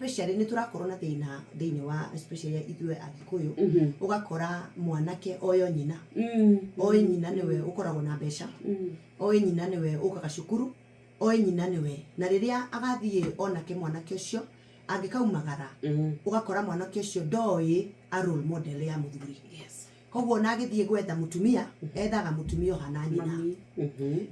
Especially ni turakorwo na thĩinĩ wa especially ithuĩ Agĩkũyũ ugakora mwanake oyo nyina oĩ nyina niwe ukoragwo na mbeca oĩ nyina niwe ukaga cukuru oĩ nyina niwe na rĩrĩa agathiĩ onake mwanake ũcio angĩkaumagara ugakora mwanake ũcio ndoĩ a role model ya mũthuri. Koguo na agĩthiĩ gwetha mutumia ethaga mutumia ohana nyina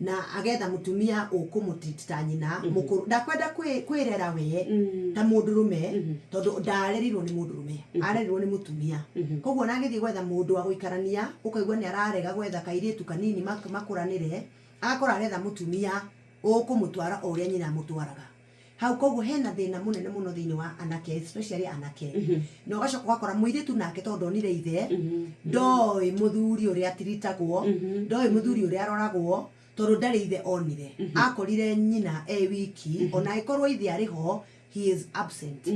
na agetha mutumia ũkũmũtita nyina mũkũrũ ndakwenda kwĩrera we ta mũndũrũme tondũ ndarerirwo nĩ mũndũrũme arerirwo nĩ mutumia. Koguo na agĩthiĩ gwetha mũndũ wa gũikarania ũkaigua nĩ ararega gwetha kairĩtu kanini makũranĩre agakora aretha mutumia ũkũmũtwara o ũrĩa nyina mũtwaraga. Hau koguo hena thĩna mũnene mũno thĩinĩ wa anake especially anake na ũgacoka ũgakora mũirĩtu nake tondũ onire ithe ndoĩ mũthuri ũrĩa atiritagwo ndoĩ mũthuri ũrĩa aroragwo tondũ ndarĩ ithe onire akorire nyina wiki ona agĩkorwo ithe arĩho he is absent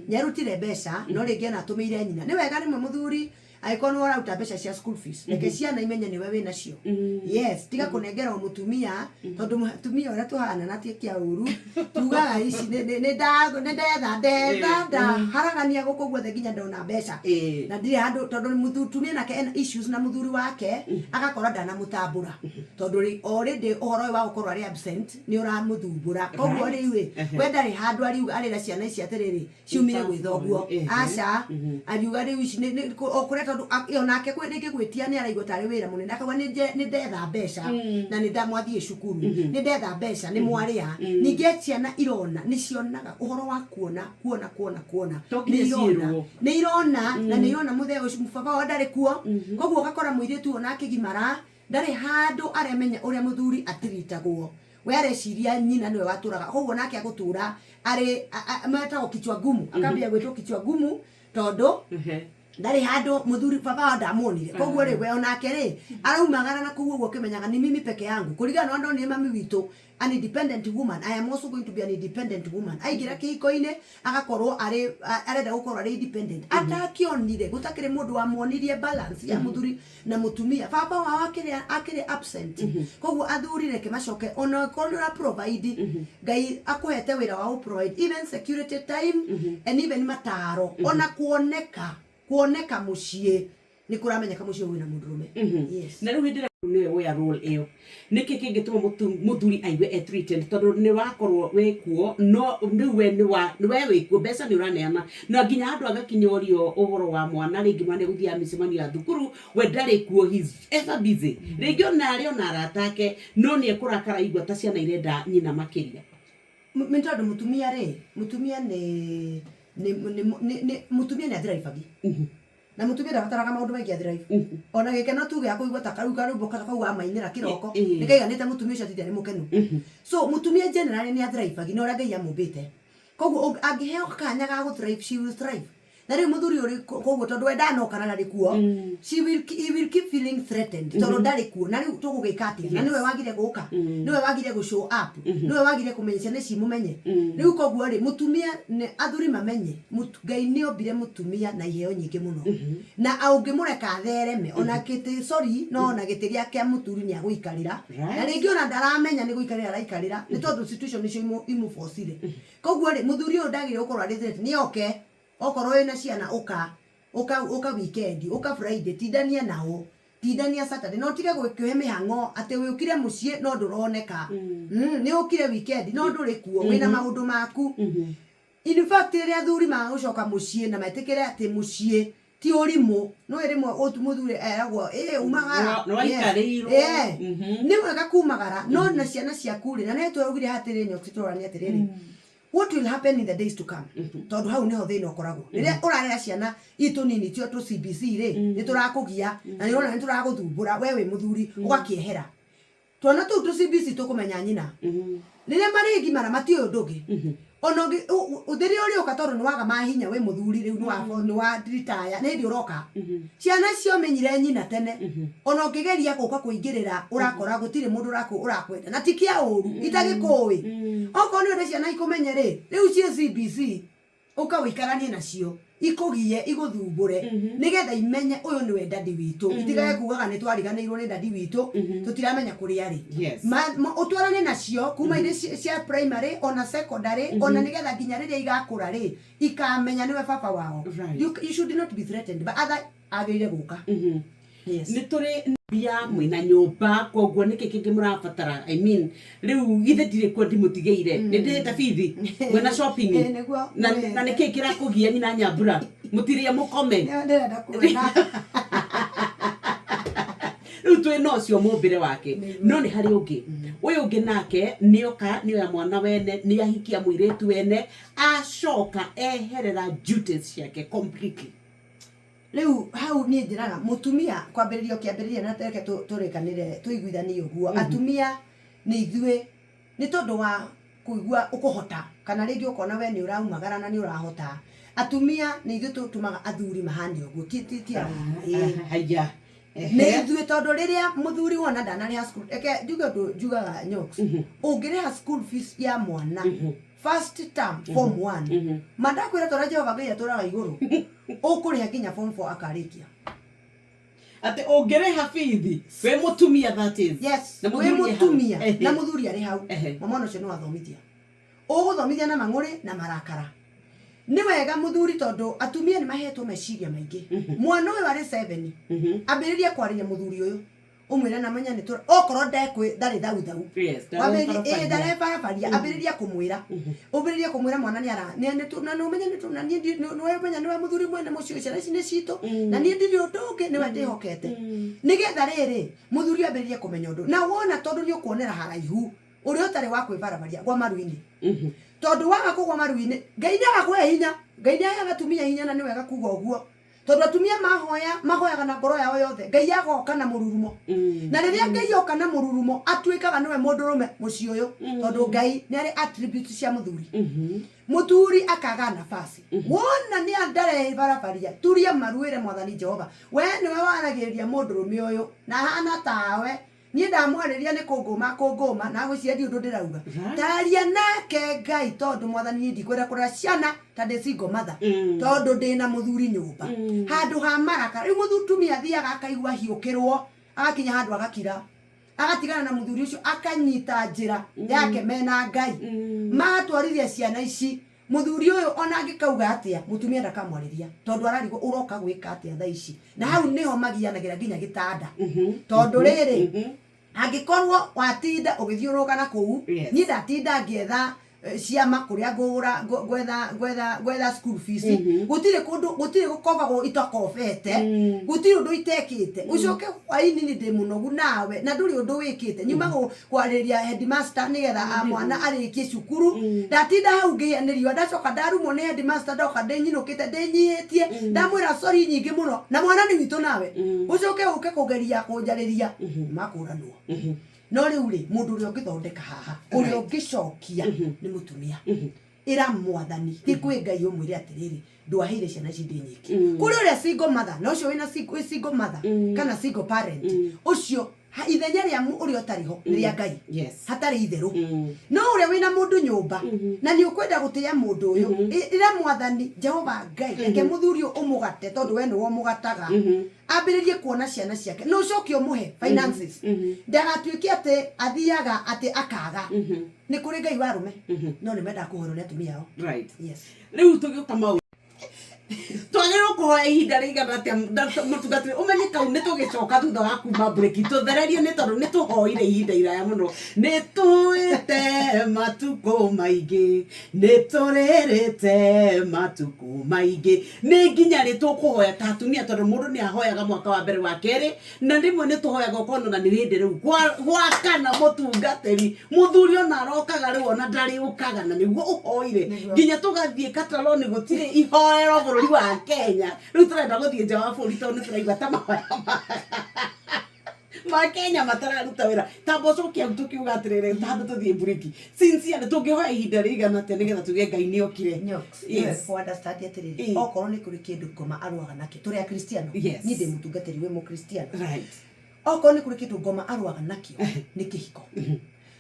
nĩarutire mbeca no rĩngĩ ona atũmĩire nyina nĩ wega rĩmwe mũthuri agĩkorwo nĩ ũraruta mbeca cia school fees reke ciana imenye nĩwe wĩna cio yes tiga kũnengera mũtumia tondũ mũtumia ũrĩa tũhana na tie kĩa ũru tugaga ici nĩ ndetha haragania gũkũ guothe nginya ndona mbeca na ndirĩ handũ tondũ mũtumia nake ena issues na mũthuri wake agakora ndanamũtambũra tondũ already ũhoro ũyũ wa gũkorwo arĩ absent nĩ ũramũthumbũra. Koguo rĩu we ndarĩ handũ arĩra ciana ici atĩrĩrĩ ciumire gwĩthoguo aca ariuga rĩu ici nĩ tondu onake rĩngĩ gwĩtia nĩ araigua tarĩ wĩra mũnene akauga nĩ ndetha mbeca na nĩ ndamwathiĩ cukuru nĩ ndetha mbeca nĩ mwarĩa ningĩ ciana irona nĩ cionaga ũhoro wa kuona nĩ irona na nĩ irona mũthee ũcio baba wao ndarĩ kuo. Koguo ũgakora mũirĩtu ona akĩgimara ndarĩ handũ aremenya ũrĩa mũthuri atiritagwo we areciria nyina nĩwe watũraga. Koguo nake agũtũra arĩ metagwo kichwa ngumu akambia gwĩtwo kichwa ngumu tondũ ndari hado muthuri baba wa ndamonire. Koguo rĩ we onake rĩ araumagara na kuguo guo kimenyaga ni mimi peke yangu kuligana na ndo mami witũ an independent woman. I am also going to be an independent woman. Aigira kihiko-inĩ agakorwo arenda gukorwo ari independent atakionire gutakire mundu wa muonirie balance ya muthuri na mutumia baba wao akiri absent. Koguo athurire kimacoke ona korora provide ngai akuhete wira wa provide even security time and even mataro ona kuoneka muciĩ ni kuramenyeka muciĩ wina mundurume. Yes na riu hindira ni we role iyo niki kingituma muthuri aiwe treated tondu ni wakorwo we kuo no ndiwe ni we wikuo mbeca ni uraneana na nginya andu agakinyorio uhoro wa mwana ringi mane guthia micimanio ya thukuru we ndari kuo he's ever busy ringi ona ari ona aratake no ni ekurakara igwa ta ciana irenda nyina makiria mintodo mutumia ni mutumia ni athiraifagi na mutumia ndabataraga maundu maingi athiraifu ona gikeno tuge akuigwa ta karuga ruboka kauga mainira kiroko nikaiganite mutumia ucio tithia ni mukenu. So mutumia generally ni athiraifagi no ria ngai amumbite koguo angiheo kanya ga guthrive she will thrive na riu muthuri uri koguo tondu we ndanoka na rikuo he will keep feeling threatened tondu ndari kuo na riu tugugika atia na niwe wagire guka niwe wagire gu show up niwe wagire kumenyesha ni cimumenye riu koguo ri mutumia ne athuri mamenye ngai ni ombire mutumia na iheo nyingi muno na aungimureka thereme ona kiti sorry no ona giti giake muthuri ni aguikarira na ringi ona ndaramenya ni guikarira araikarira ni tondu situation icio imuforcire. Koguo ri muthuri uyu ndagire gukorwo ari threat ni oke okorwo wina ciana uka weekend uka Friday tidania nao tidania Saturday no tige gwikwe mihango ate wikire mucie no nduroneka ni ukire weekend no nduri kuo wina maundu maku. In fact ria thuri ma ucoka mucie na metikire ati mucie ti urimu no irimwe muthuri eragwo umagara no waikarirwo ni wega kumagara no na ciana ciaku ri na netwegire hatiri nyokitorani atiriri what will happen in the days to come. Tondu hau niho thina ukoragwo riria urarera ciana itu nini tio tu CBC ri ni turakugia na ni urona ni turaguthumbura wewe muthuri ugakiehera twana tu CBC tukumenya nyina riria marigi mara matio ndungi ono uthiri uri ukatoro ni waga mahinya we muthuri riu ni wa retire ni ndi uroka ciana cio menyire nyina tene ono ngigeria guka kuingirira urakora gutire mundu urakwenda na tikia uru itagikuwi oko ni uri ciana ikumenye ri riu cie CBC uka wikaranie nacio ikugie iguthumbure nigetha imenye uyu niwe dadi witu itigaye kugaga ni twariganirwo ni dadi witu tutiramenya kuri ari utwarane nacio kuma ire cia primary ona secondary ona nigetha nginya riria igakura ri ikamenya niwe baba wao. You should not be threatened but other agire guka. Yes. Ni turi bia mwina nyumba koguo niki kingi murabatara riu githe ndire kwa ndimutigeire ni ndita bithi mwina shopping na niki kira kugia nyina nyambura mutirie mukome ndenda kuona riu twi no cio mumbire wake no ni hari ungi uyu ungi nake nioka nioya mwana wene ni ahikia mwiritu wene acoka eherera duties ciake completely. Leu hau ni ndiraga mutumia kwambiririo kiambiriria na teke turikanire tuiguithanie uguo atumia ni ithue ni tondu wa kuigua ukuhota kana ringi ukona we ni uraumagara na ni urahota atumia ni ithue tutumaga athuri mahani uguo ti haya ni ithue tondu riria muthuri wona ndanariha school eke jugaga nyoks ungiriha school fees ya mwana first term form 1 madakwira tora Jehova Ngai aturaga iguru ukuriha kinya form 4 akarikia ate ongereha fithi we mutumia that is yes we mutumia na muthuri ari hau mama no cio athomithia uguthomithia na mang'uri na marakara ni wega muthuri tondu atumia ni mahetwo meciria maingi mwana uyu ari 7 ambiriria kwariria muthuri uyu umwira na menya ni tura okoro ndekwe ndari thau wabiri ndare barabaria ambiriria kumwira ubiriria kumwira mwana ni ara ni na no menya ni tuna ni no menya ni wa muthuri mwene mucio ciana ici ni cito na ni ndiri unduke ni wende hokete nigetha riri muthuri ambiriria kumenya undu na wona tondu ni ukuonera haraihu uri utari wa kwibarabaria gwa maruini tondu waga kugwa maruini Ngai ni agakuhe hinya Ngai ni agatumia hinya na ni wega kuga uguo tondu atumia mahoyaga na ngoro yao yothe Ngai agoka na mururumo na riria Ngai oka na mururumo atwikaga niwe mundurume mucio uyu tondu Ngai ni ari attributes cia muthuri muthuri akaga nafasi wona ni andare barabaria turia maruire mwathani Jehova we niwe waragiriria mundurume uyu na hana tawe ni ndamwariria ni kunguma na gwiciria undu ndirauga taria nake Ngai tondu mwathani ndikwira kura ciana tande single mother tondu ndina muthuri nyumba handu ha maraka riu muthutumia thiaga akaigua hiukirwo agakinya handu agakira agatigana na muthuri ucio akanyita njira yake mena Ngai matwarithia ciana ici muthuri uyu ona angikauga atia mutumia ndakamwariria tondu ararigo uroka gwika atia tha ici na hau niho magianagira nginya gitanda tondu riri angikorwo watinda ugithiuruka na kuu ni ndatinda ngietha ciama kuria ngura gwetha school fees gutire gukobagwo itakobete gutire undu itekite ucoke waini ni ndi munogu nawe na nduri undu wikite nyuma kwariria headmaster nigetha mwana arikie cukuru ndatinda hau ngianirio ndacoka ndarumo ni headmaster ndoka ndinyinukite ndinyihitie ndamwira sorry nyingi muno na mwana ni witu nawe ucoke uke kugeria kunjariria makuranwo no riu ri mundu uri ungithondeka haha uri ungicokia ni mutumia ira mwathani tikwi Ngai umwire atiriri ndwahire ciana ici ndi nyiki kuri uri single mother no cio wina single mother kana single parent ucio ithenya ria uri otariho ria Ngai hatari itheru no uri wina mundu nyumba na ni ukwenda gutia mundu uyu ira mwathani Jehova Ngai eke muthuri umugate tondu we ni wo mugataga ambiririe kuona ciana ciake no cokio muhe finances ndagatwiki ate athiaga ate akaga ni kuri Ngai warume no ni menda kuhoro ni atumia ao yes riu tugiuka mau twagirwo kuhoya ihinda rigana atia mutungatire umenye kau ni tugicoka thutha wa kuma break tuthererie ni tondu ni tuhoire ihinda iraya muno ni tuite matuko maingi ni turirite matuko maingi ni nginya ri tukuhoya ta atumia tondu mundu ni ahoyaga mwaka wa mbere wa keri na rimwe ni tuhoyaga ukono na ni hindi riu gwakana mutungatiri muthuri ona arokaga riu ona ndari ukaga na niguo uhoire nginya tugathie kataloni gutire ihoero bũrũri wa Kenya riu turenda guthie nja wa bũrũri tondu turaigua ta mahoya ma Kenya matararuta wira tamboco kia tukiuga atirire tandu tuthie buriki sincerely tungihoya ihinda rigana atia nigetha tuge Ngai ni okire yes for understand atiriri okorwo ni kuri kindu ngoma aruaga nake turi a Kristiano ni ndi mutungatiri we mu Kristiano okorwo ni kuri kindu ngoma aruaga nakio ni kihiko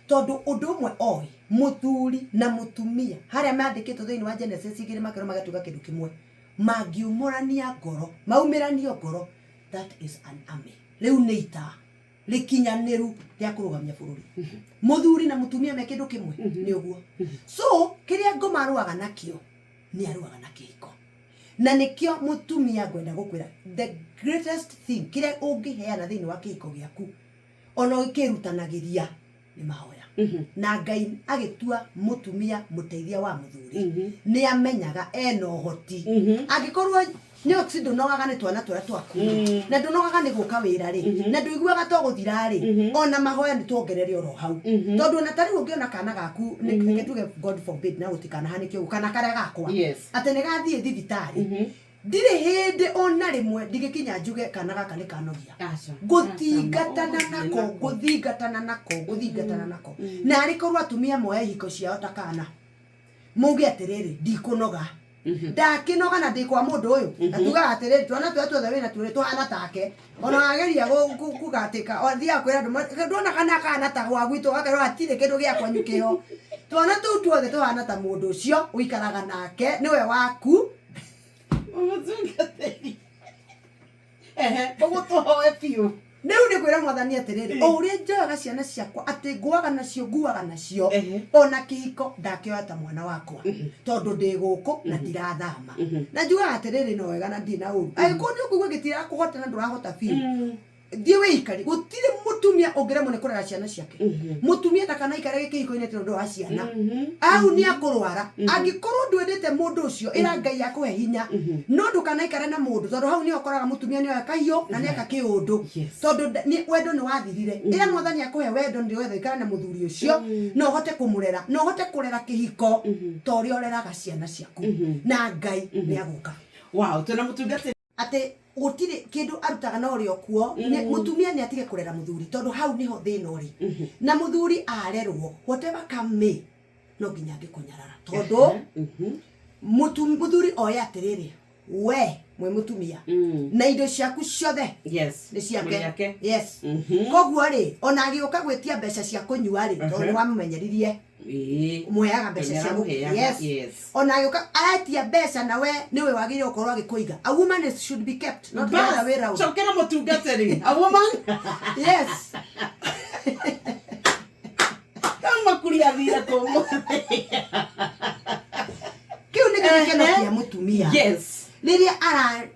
tondu undu umwe oi muthuri na mutumia haria mandikitwo thiini wa Genesis 2 magatuka kindu kimwe mangiumurania ngoro maumiranio ngoro that is an army riu ni ita likinyaniru ya kurugamia bururi muthuri na mutumia me kindu kimwe ni uguo so kiria ngoma aruaga nakio ni aruaga na kihiko na nikio mutumia ngwenda gukwira the greatest thing kiria ungiheana thiini wa kihiko giaku ona ukirutanagiria ni mahoya na Ngai agitua mutumia muteithia wa muthuri ni amenyaga ena uhoti agikorwo ni oxido nogaga ni twana turia twaku na ndunogaga ni guka wira ri na nduiguaga to guthira ri ona mahoya ni tuongerere oro hau tondu na tari ungiona kana gaku ni tuge God forbid na gutikana hanikio kana karia gakwa ate ni gathie thibitari ndire hindi ona rimwe ndigikinya njuge kana gaka ni kanogia guthingatana nako na arikorwo atumia moya hiko ciao takana muge atiriri ndikunoga ndakinoga na ndikwa mundu uyu atuga atiriri twana twetwe wina turi tuhana take ona ageria kugatika othia kwira ndona kana ta gwa gwitu gakorwo atire kindu gia kwanyukio twana tu tuothe tuhana ta mundu ucio uikaraga nake niwe waku bagutuhoe piu niu ni kwira mwathani atiriri o uria njoyaga ciana ciakwa ati nguaga nacio ona kihiko ndakioya ta mwana wakwa tondu ndi guku na ndirathama na njugaga atiriri no wega na ndina uru agiko ni ukugwa gitira kuhota na ndurahota piu thie wikari gutire mutumia ongiremwo ni kurera ciana ciake mutumia takana ikare kihiko-ini tondu wa ciana au ni akurwara angikorwo ndwendete mundu ucio ira Ngai akuhe hinya no ndukana ikare na mundu tondu hau ni okoraga mutumia ni oya kahio na ni aka kiundu tondu ni wendo ni wathirire ira mwathani akuhe wendo ndi wethe ikare na muthuri ucio no hote kumurera no hote kurera kihiko tori oreraga ciana ciaku na Ngai ni aguka wow tuna mutungate ate gutire kindu arutaga na uri okuo mutumia ni atige kurera muthuri tondu hau niho thina uri na muthuri arerwo whatever come no nginya ngikunyarara tondu muthuri oya atiriri we mwe mutumia na indo ciaku ciothe ni ciake koguo ri ona agiuka gwitia mbeca cia kunyua ri tondu wamumenyeririe muheaga mbeca cia ona agiuka atia mbeca nawe niwe wagire ukorwo agikuiga a woman should be kept not the other way around chokera mutungateri a woman kama kulia vile komo kiu ni gikeno kia mutumia riria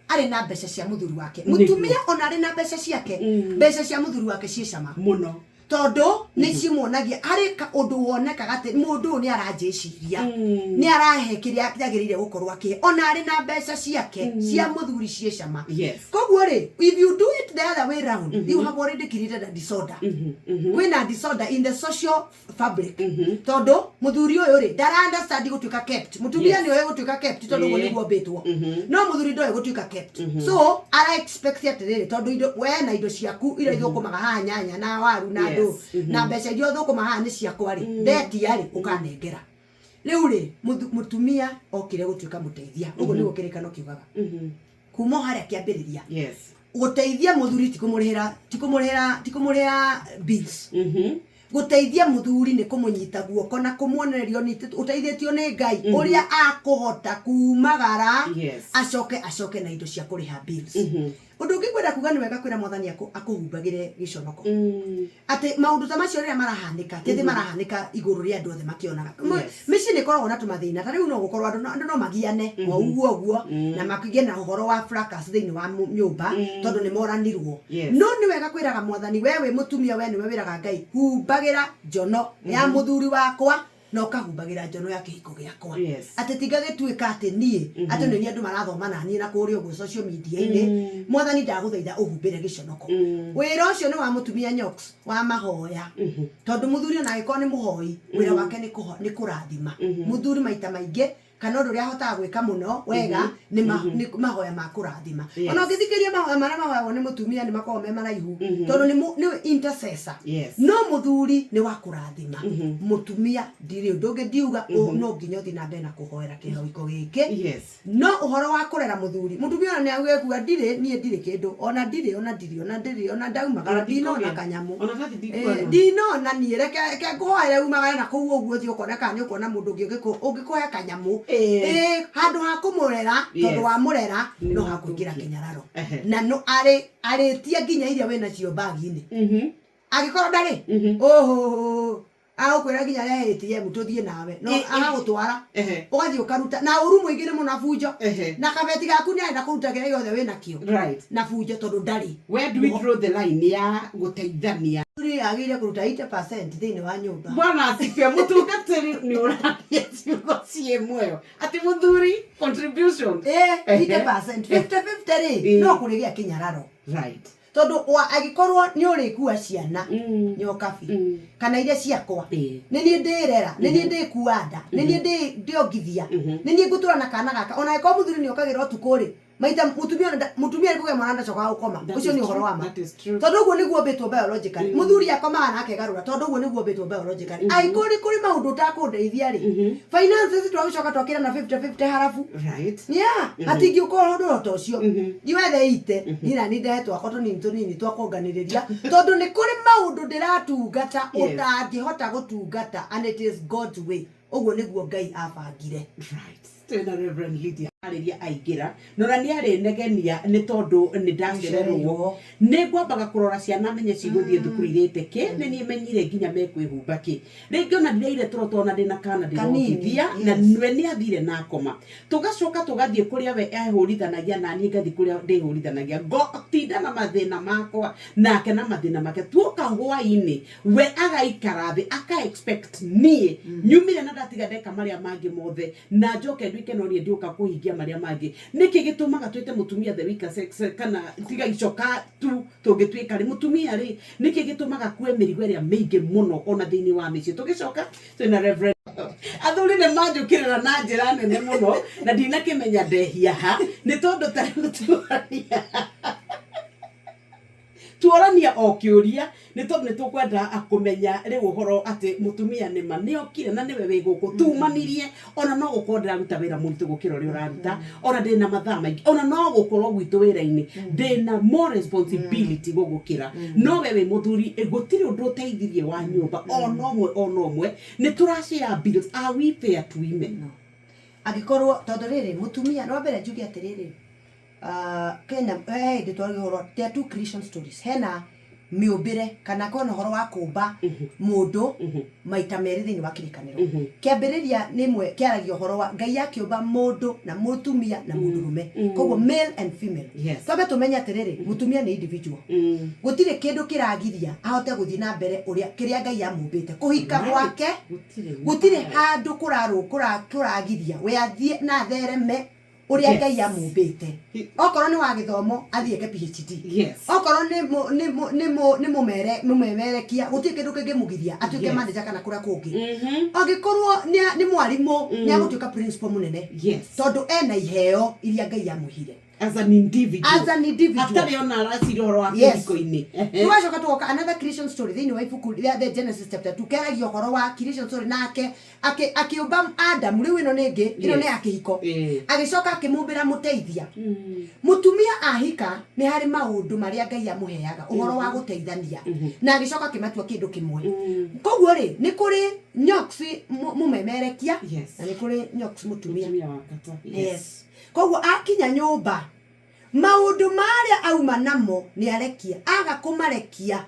ari na mbeca cia muthuri wake mutumia ona ari na mbeca ciake mbeca cia muthuri wake cie cama muno tondu ni cimuonagia hari undu wonekaga ati mundu ni aranjiciria ni arahe kiria kiagirire gukorwo aki ona ari na mbeca ciake cia muthuri cie cama koguo ri if you do it the other way round you have already created a disorder kwina disorder in the social fabric tondu muthuri uyu ri ndara understand gutuika kept mutumia ni uyu gutuika kept tondu ngo niguo betwo no muthuri ndoe gutuika kept so ara expect atiriri tondu indo we na indo ciaku ira ithukumaga haha nyanya na waru na na mbeca irio thukuma haha ni ciakwa ri ndetia ri ukanengera riu ri mutumia okire gutuika muteithia uguo ni gukirikano kiugaga kuma haria kiambiriria guteithia muthuri tikumurihira bills guteithia muthuri ni kumunyita guoko na kumuonererio ni uteithitio ni Ngai uria akuhota kumagara acoke na indo cia kuriha bills undu ngikwenda kuga ni wega kwira mwathani akuhumbagire giconoko ati maundu ta macio ria marahanika tete marahanika iguru ria andu othe makionaga mici ni koragwo na tumathina tari no gukorwo andu no magiane o uguo na makigie na uhoro wa fracas thiini wa nyumba tondu ni moranirwo no ni wega kwiraga mwathani wewe mutumia we ni we wiraga Ngai humbagira njono ya muthuri wakwa no kahumbagira njono ya kihiko giakwa ati tiga gituika ati nie ati ni andu marathoma na nie na kuri uguo social media ini mwathani ndaguthaitha uhumbire giconoko wira ucio ni wa mutumia nyoks wa mahoya tondu muthuri ona agiko ni muhoi wira wake ni kurathima muthuri maita maingi kana ndu ria hotaga gwika muno wega ni mahoya ma kurathima ona ngithikiria mahoya mahoya ni mutumia ni makorwo me maraihu tondu ni intercessor no muthuri ni wa kurathima mutumia ndiri ndungi ndiuga no nginya uthi na mbere na kuhoera kihiko giki no uhoro wa kurera muthuri mutumia ni agwe ku ndire kindu ona ndaumagara ndinona kanyamu ndinona ni reke ngoere umagara na kuu uguo thi ukona kana ukona mundu ungikuhe kanyamu handu ha kumurera tondu wa murera no hakuingira kinyararo na no aritie nginya iria wena cio bagi-ini agikoro ndari oho akwira nginya rĩa ATM tuthie nawe no agagutwara ugathie ukaruta na uru muingi ni muna bunjo na kabeti gaku ni aenda kuruta kire yothe wina kio na bunjo tondu ndari. Where do we draw the line ya guteithania? Uri agire kuruta 80% thini wa nyumba bwana asife mutungatiri ni urathie ciugo ciemweyo ati muthuri contribution 80% 50-50 no kurigia kinyararo tondu agikorwo ni urikua ciana nyokabi kana iria ciakwa ni nie ndirera ni nie ndikuanda ni nie ndiongithia ni nie ngutura na kana gaka ona iko muthuri ni okagira utukuri maita mutumia kuge mwana ndacoka gukoma ucio ni uhoro wa ma tondu uguo niguo mbitwo biologically muthuri akomaga nake garura tondu uguo niguo mbitwo biologically aikuri kuri maundu ta kundeithia ri finances twagicoka twakira na 50-50 harafu atingi ukorwo ndu roto ucio iwethe ite nina ni ndetwa koto ni ntunini twakonganiriria tondu ni kuri maundu ndiratungata utangihota gutungata and it is God's way uguo niguo Ngai abangire tena Reverend Lydia ariria aigira nona ni ari negenia ni tondu ni ndacererwo ni ngwambaga kurora ciana menye ciguthie thukuru irite ki ni ni menyire nginya mekwihumba ki ringi ona ndireire turoto na ndina kana ndirongithia na nwe ni athire na akoma tugacoka tugathie kuria we ahurithanagia na ni ngathi kuria ndihurithanagia tinda na mathina makwa nake na mathina make tuoka hwaini we agaikara thi aka expect nie nyumire na ndatiga ndeka maria mangi mothe na njoke ndwike no nie ndiuka kuhingia maria mangi niki gitumaga twite mutumia the weaker sex kana tiga icoka tu tugitwika ri mutumia ri niki gitumaga kwe mirigo ria mingi muno ona thiini wa mici tugicoka twina Reverend athuri ne manjukirira na njira nene muno na ndinakimenya ndehia ha ni tondu tuorania o kiuria ni tondu ni tukwenda akumenya ri uhoro ati mutumia ni ma ni okire na niwe wi guku tumanirie ona no gukorwo ruta wira muntu gukira uri uraruta ona ndina mathaa maingi ona no gukorwo gwitu wira-ini ndina more responsibility gugukira no we wi muthuri gutiri undu uteithirie wa nyumba ona omwe ni turashare bills are we fair to women agikorwo tondu riri mutumia no mbere njugi atiriri Kenya nditwari horo there are two Christian stories hena miumbire kana kona horo wa kumba mundu maita meri thini wa kirikaniro kiambiriria nimwe kiaragio horo wa Ngai akiumba mundu na mutumia na mundurume koguo male and female tobe tumenya atiriri mutumia ni individual gutire kindu kiragiria ahote guthii na mbere uria kiria Ngai amumbite kuhika gwake gutire handu kuragiria we athie na thereme uria Ngai amumbite okorwo ni wa githomo athie ke PhD okorwo ni mumemerekia gutie kindu kingimugiria atuike manager kana kura kungi ogikorwo ni mwarimu ni agutwika principal munene tondu ena iheo iria Ngai amuhire as an individual atari ona araciri horo wa kiriko-ini tuwacoka tugoka another Christian story thini wa ibuku the Genesis chapter 2 keragio horo wa Christian story nake akiumba Adam riu ino ningi ino ni akihiko agicoka akimumbira muteithia mutumia ahika ni hari maundu maria Ngai amuheaga uhoro wa guteithania na agicoka akimatua kindu kimwe koguo ri ni kuri nyoksi mumemerekia na ni kuri nyoksi mutumia koguo akinya nyumba maundu maria auma namo ni arekia aga kumarekia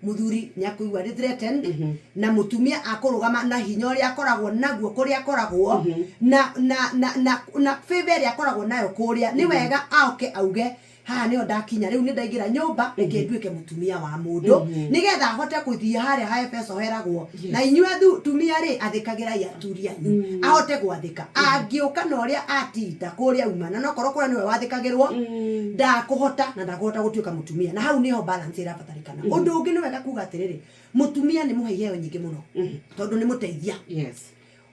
muthuri nyakuigwa threatened na mutumia akurugama na hinya uria akoragwo naguo kuria akoragwo na favor ya akoragwo nayo kuria ni wega aoke auge ha ni ndakinya riu ni ndaigira nyumba reke nduike mutumia wa mundu nigetha ahote kuthia haria ha Efeso heragwo na inyue tumia ri athikagira yaturia ahote gwathika angiuka na uria atita kuria umana no korwo kura niwe wathikagirwo ndakuhota na ndakuhota gutuika mutumia na hau niho balance irabatarikana undu ungi ni wega kuga atiriri mutumia ni muheyo nyingi muno tondu ni muteithia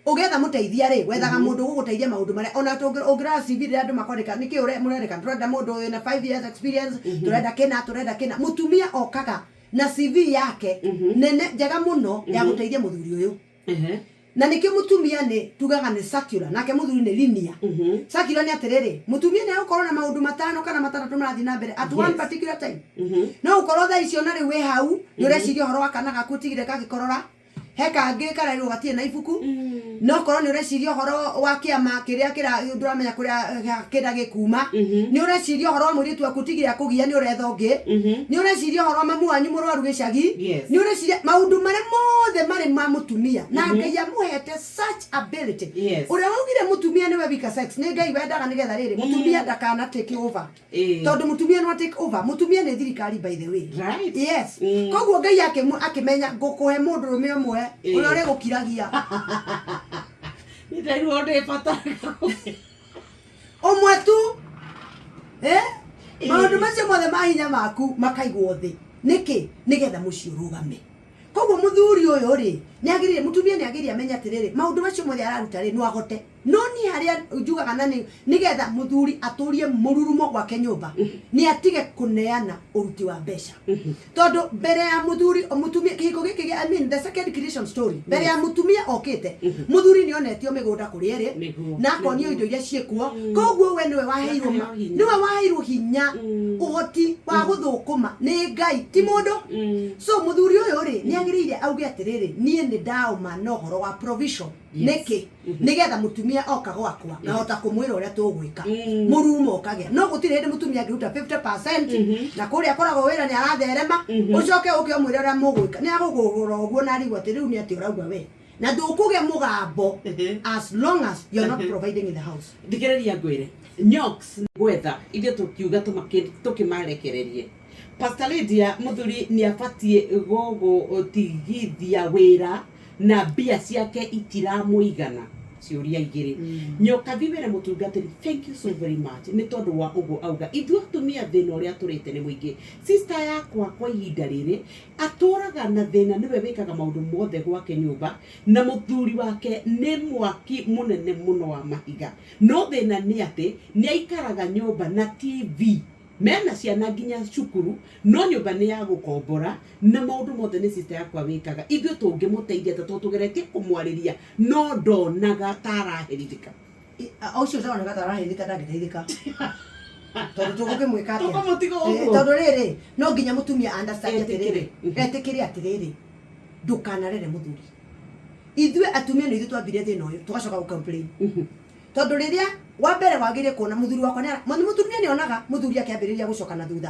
ugetha muteithia ri wethaga mundu guguteithia maundu maria ona ungira CV ri andu makoreka niki ure murereka turenda mundu na 5 years experience turenda kina mutumia okaga na CV yake nene njega muno ya guteithia muthuri uyu na nikio mutumia ni tugaga ni circular nake muthuri ni linear circular ni atiriri mutumia ni ukorwo na maundu matano kana matatu marathi na mbere at one particular time no ukorwo tha icio na ri we hau ni ureciria horo wakana gaku tigire kagikorora heka ngi kana ri ugatie na ibuku no korwo ni ureciria horo wa kiama kiria nduramenya kuria kida gikuma ni ureciria horo wa mwiritu waku tigire akugia ni uretho ngi ni ureciria horo mamu wanyu murwaru gicagi ni ureciria maundu mare mothe mari ma mutumia na ngai amuhete such ability uria waugire mutumia ni webika sex ni ngai wendaga nigetha riri mutumia ndakana take over tondu mutumia no take over mutumia ni thirikari by the way right yes koguo ngai yake akimenya ngukuhe mundu rume umwe uria uri gukiragia ni ndairuo ndi bata omwe tu maundu macio mothe mahinya maku makaigwo thi niki nigetha mucio rugame koguo muthuri uyu ri niagirire mutumia niagirire amenya atiriri maundu macio mothe araruta ri no agote no ni haria njugaga na nigetha muthuri aturie mururumo gwake nyumba ni atige kuneana uruti wa mbeca tondu mbere ya mutumia kihiko giki I mean the second creation story mbere ya mutumia okite muthuri ni onetio migunda kuri eri na konio indo iria ciekuo koguo we niwe waheirwo hinya uhoti wa guthukuma ni ngai ti mundu so muthuri uyu ri ni agirire auge atiriri nie ni ndauma no horo wa provision niki nigetha mutumia oka gwakwa na hota kumwira uria tugwika murumo okage no gutire ndi mutumia ngiruta 50% na kuria koragwo wira ni aratherema ucoke uke umwira uria mugwika ni agugugura uguo na rigwa ati riu ni ati urauga we na ndukuge mugambo as long as you're not providing in the house ndigereria ngwire nyoks gwetha ithio tukiuga tukimarekererie Pastor Lydia muthuri ni abatie gogo tigithia wira na bia ciake itiramuigana ciuria igiri nyoka bibere mutungatiri thank you so very much ni tondu wa ugo auga ithu atumia thina uria turite ni muingi sister yakwa kwa ihinda riri aturaga na thina niwe wikaga maundu mothe gwake nyumba na muthuri wake ni mwaki munene muno wa mahiga no thina ni ati ni aikaraga nyumba na TV mena ciana nginya cukuru no nyumba ni ya gukombora na maundu mothe ni sister yakwa wikaga ithu tungimuteithia tugeretie kumwariria no ndonaga taraherithika ucio zonaga taraherithika ndangiteithika tondu tugukimwika atia tukamutigo uguo tondu riri no nginya mutumia understand atiriri etikiri atiriri ndukanarere muthuri ithue atumia ni ithu twambire thina uyu tugacoka gu complain tondu riria wa mbere wagire kuona muthuri wakwa ni mutumia ni onaga muthuri akiambiriria gucoka na thutha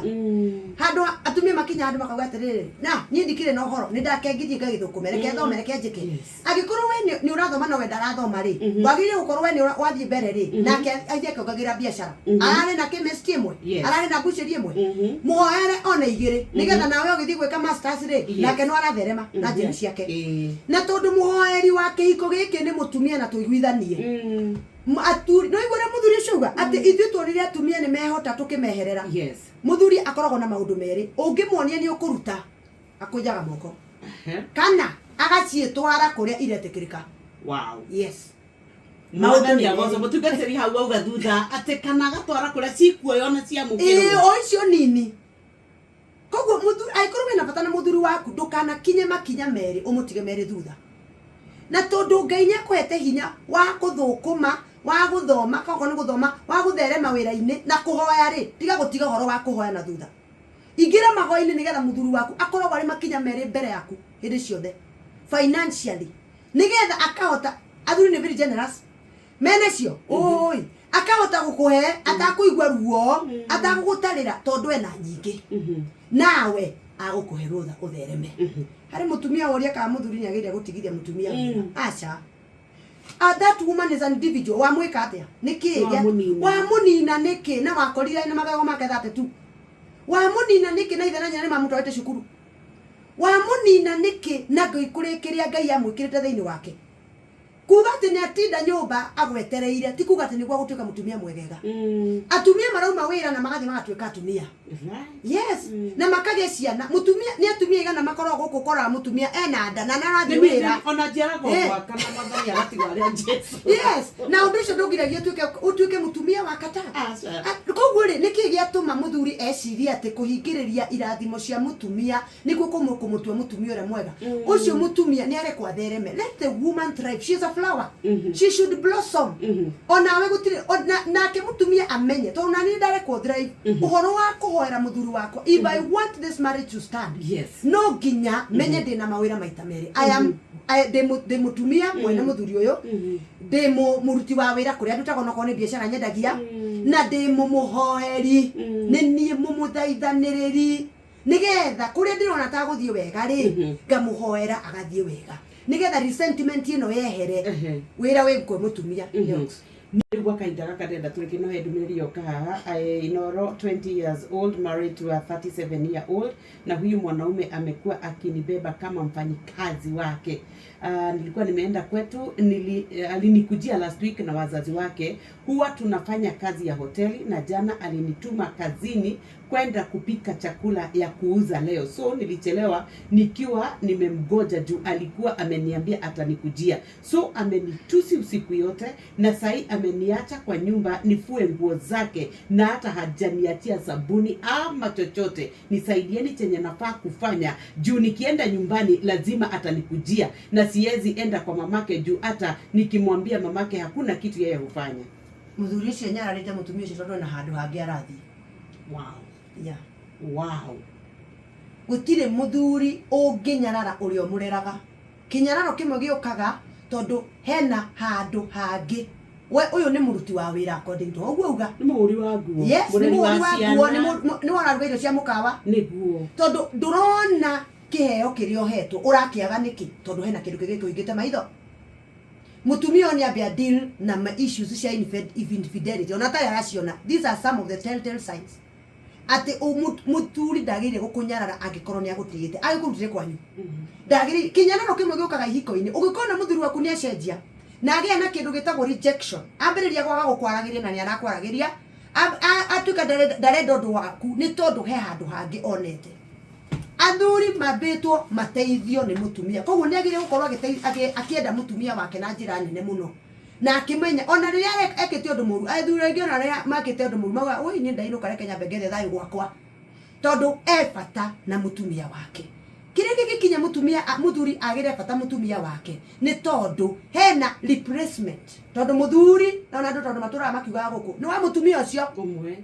handu atumia makinya handu makauga atiriri na ni ndikire na uhoro ni ndakengithie ngagithukumere ke thomere ke njike agikorwo we ni urathoma no we ndarathoma ri wagire gukorwo we ni wathie mbere ri nake aithie kugagira biashara arare na chemistry imwe arare na busheri imwe muhoere ona igire nigetha nawe ugithie gwika masters ri nake no aratherema na njira ciake na tondu muhoeri wake iko giki ni mutumia na tuiguithanie aturi no igore muthuri shuga ati ithu turire atumia ni mehota tukimeherera yes muthuri akoragwo na maundu meri ungimuonia ni ukuruta akujaga moko kana agacietwara kuria iretikirika wow yes maundu ni agozo mutungatiri hau auga thutha ati kana gatwara kuria cikuoyo na cia mukiro oicio nini koguo muthuri aikorwo na bata na muthuri waku ndukana kinye makinya meri umutige meri thutha na tondu ngai ni akwete hinya wa kuthukuma wa guthoma koguo ni guthoma wa gutherema wira-ini na kuhoya ri tiga gutiga horo wa kuhoya na thutha ingira mahoya-ini nigetha muthuri waku akorwo ari makinya meri mbere yaku hindi ciothe financially nigetha akahota athuri ni very generous mene cio oi akahota gukuhe atakuigwa ruo atagugutarira tondu ena nyingi nawe agukuhe rutha uthereme hari mutumia woria ka muthuri ni ageria gutigithia mutumia acha that woman is an individual wa mwika atia niki wa munina niki na wakorire na magego make thate tu wa munina niki na ithana nyane mamutwete cukuru wa munina niki na ngikurikiria ngai amwikirite thiini wake kuga ati ni atinda nyumba agwetereire ti kuga ati niguo gutuika mutumia mwegega atumia marauma wira na magathi magatuika atumia yes na makage ciana mutumia ni atumia igana makorwo guku kora mutumia ena nda na narathi wira ona njera kwa kana mathari agatigwa ria Jesu yes na undu ucio ndungiragia utuike mutumia mutumia wakataa koguo ri niki giatuma muthuri eciria ati kuhingiriria irathimo cia mutumia nikuo kumutua mutumia ure mwega ucio mutumia ni arekwa athereme. Let the woman thrive. She is a flower. She should blossom. Onawe gutire nake mutumia amenye to nani ndarekwa thrive. Uhoro wa kuhoera muthuri wakwa, if I want this marriage to stand, no ginya menye ndina mawira maita meri. I am de mutumia mwene muthuri uyu de muruti wa wira kuria ndutago no kone biashara nyendagia na de muhoeri ni nie mumuthaithaniriri nigetha kuria ndirona ta guthie wega ri ngamuhoera agathie wega nigetha resentment ino yehere wira wingwe mutumia nilikuwa kainda gaka ndenda tureke no hedumiriri yoka haha Inoro 20 years old married to a 37 year old, na huyu mwanaume amekuwa akinibeba kama mfanyikazi wake. Nilikuwa nimeenda kwetu, alinikujia last week na wazazi wake. Huwa tunafanya kazi ya hoteli na jana alinituma kazini kwenda kupika chakula ya kuuza leo. So nilichelewa nikiwa nimemgoja juu alikuwa ameniambia atanikujia. So amenitusi usiku yote na sai ameniacha kwa nyumba nifue nguo zake na hata hajaniachia sabuni ama chochote. Nisaidieni chenye nafaa kufanya juu nikienda nyumbani lazima atanikujia na siwezi enda kwa mamake juu hata nikimwambia mamake hakuna kitu yeye hufanya. Muthuri ucio nyararite mutumia ucio tondu na handu hangi arathi. Wow. Yeah. Wow. Gutire muthuri unginyarara urio mureraga. Kinyararo kimwe giukaga tondu hena handu hangi. We uyu ni muruti wa wira according to oguo uga. Ni muhuri wa nguo. Yes, ni muhuri wa nguo, ni wona rugairo cia mukawa. Ni nguo. Tondu ndurona kiheo kirio hetwo urakiaga niki tondu hena kindu kigito ingite maitho. Mutumia ni abia deal na ma issues cia infidelity. Ona ta yaraciona. These are some of the telltale signs. Ati muturi ndagire gukunyarara angikorwo ni agutiyite agikutire kwanyu ndagire kinyararo kimwe giukaga ihiko-ini ugikona muthuri waku ni acenjia na agia na kindu gitagwo rejection ambiriria kwaga gukwaragiria na ni arakwaragiria atuka ndarenda undu waku ni tondu he handu hangi onete. Athuri mabitwo mateithio ni mutumia koguo ni agire gukorwo akienda mutumia wake na njira nene muno na akimenya ona riria ekete undu muru athuri aingi ona riria makite undu muru mauga oi ni ndainuka reke nyambe ngethe thayu gwakwa tondu bata na mutumia wake. Kiria gikinya muthuri agire bata mutumia wake ni tondu hena replacement tondu muthuri ona ndu tondu matura makiuga guku ni wa mutumia ucio umwe.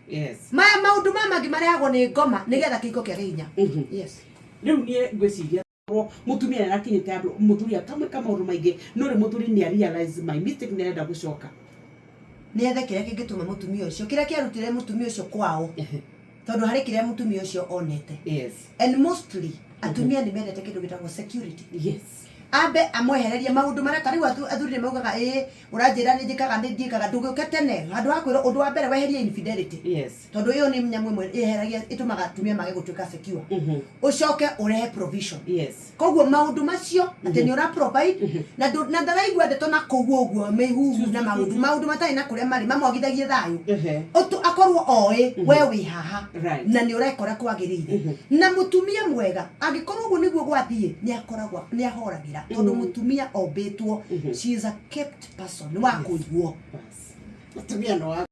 Yes. Maundu mangi mareagwo ni ngoma nigetha kiko kia hinya. Yes. Riu nie ngwiciria mutumia arakinyite andu muthuri akamwe kama undu maingi no ri muthuri ni realize my mistake ni enda gucoka ni ethe kiria kingituma mutumia ucio kiria kiarutire mutumia ucio kwao tondu hari kiria mutumia ucio onete. Yes. And mostly atumia ni mendete kindu gitagwo security. Yes. Ambe amwehereria maundu maria tariu athuri ni maugaga uranjira ni njikaga ni njikaga nduguke tene handu hakwira undu wa mbere weherie infidelity. Yes. Tondu iyo ni mnyamu imwe iheragia itumaga atumia mage gutuika secure. Ucoke urehe provision. Yes. Koguo maundu macio ati ni ura provide na ndaraigua ndeto na koguo uguo mehuhu na maundu matai na kuria mari mamwagithagie thayu otu akorwo oi we wi haha na ni urekora kwagirire na mutumia mwega agikorwo uguo niguo gwathie ni akoragwa ni ahoragira tondu mutumia ombitwo she is a kept person ni wa kuiguo mutumia no